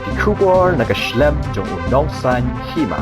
ki khubor na ka shlem jong unong san Hima.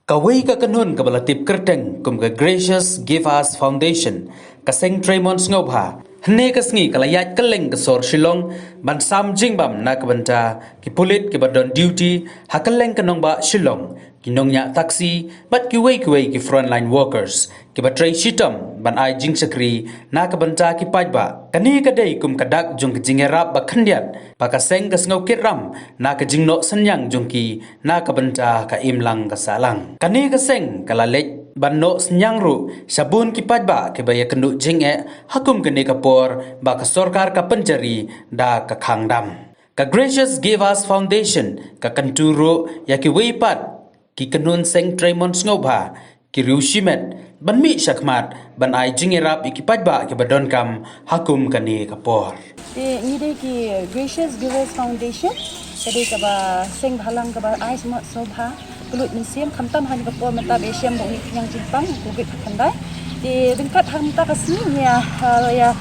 Kawai ka kanun ka balatip kerteng kum ka Gracious Give Us Foundation ka seng Tremont ngobha hne ka sngi kalayat kaleng ka sor Shillong ban sam Jingbam na ka banta ki Pulit ki badon duty hakaleng ka nong ba Shillong ki nong nya taxi bat ki wei ki frontline workers ki batray shitam ban ai jing sakri na ka banta ki pajba kani ka dei kum kadak jong ki jingerap ba khandiat pa ka seng ka sngo kiram na ka jingno sanyang jong ki na ka banta ka imlang ka salang kani ka seng kala lej banno senyang ru sabun ki pajba ke baya kendu jinge hakum kene kapor ba ka sorkar ka penjari da ka khangdam ka Gracious Give Us Foundation ka kanturo ya ki weipat ki kanun seng Tremont ngobha ki riushimet ban mi shakmat ban ai jingerap ki pajba ki badon kam hakum kane kapor ni de ki Gracious Give Us Foundation kade ka ba seng halang ka ba ai smart sobha Pulit minsiam khamtam han ka por mata be siam bong yang Jingbam ko bit khandai di dengkat hamta kasni ya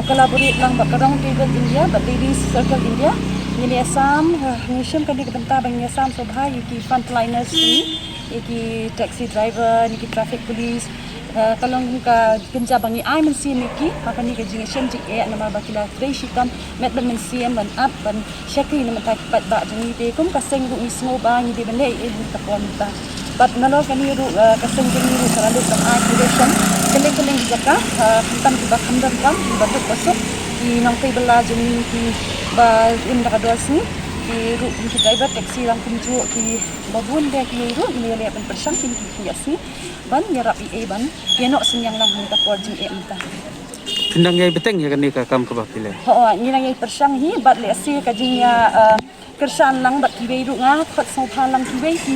collaborate lang ba karang table India but ladies circle India ni asam ni siam kan di benta bang asam sobha ki frontliners ni ki taxi driver ni ki traffic police kalau ka penja bangi ai mensi niki maka ni ka jing siam jik nama bakila fresh hitam met ban mensiam ban up ban shakri nama tak pat ba jing de kum ka seng ru ismo ba ni de bane ka pon ta but nalo kani ru ka seng jing ru selalu kam ai direction keleng jaka hitam ki ba khamdam kam ba tu pasuk ki nong kai bala jing ki ba inda ka dos ni ki ru ki driver taxi lang kumju ki babun de ki ru ni le ban persang ki yasi ban nyarap ie ban piano senyang lang hang kapor jing mta tindang yai beteng ya kani ka kam ka ba pile ho ni nang yai persang hi bat le asi ka jing ya kersan lang bat ki beru nga khot so phalang ki be ki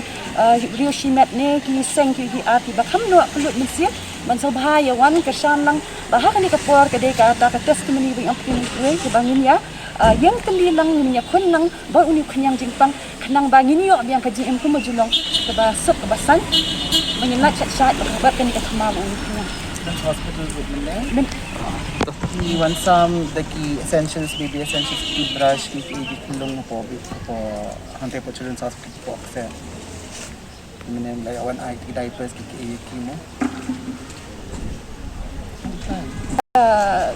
rio shimet ne ki seng ki ati ba kham no pulut mensia ban so bha ya wan kersan lang ba ha kani kapor ka de ka ta ka testimony wi am kin we ki bangin ya yang kali lang ni nya khun lang ba uni khyang Jingbam khnang ba ngini yo biang ka jing ku majulong ka ba sop ka ba san menyelat chat ba kan ka thama mo ni hospital with you want some the key essentials baby essentials toothbrush ki kulong mo po hante po children's hospital po kasi minen like one eye diapers ki mo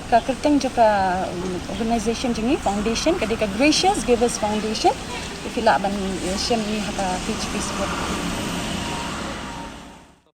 ka kerteng juga organisation jengi foundation kadika Gracious Give Us Foundation ifila ban siam ni haka page Facebook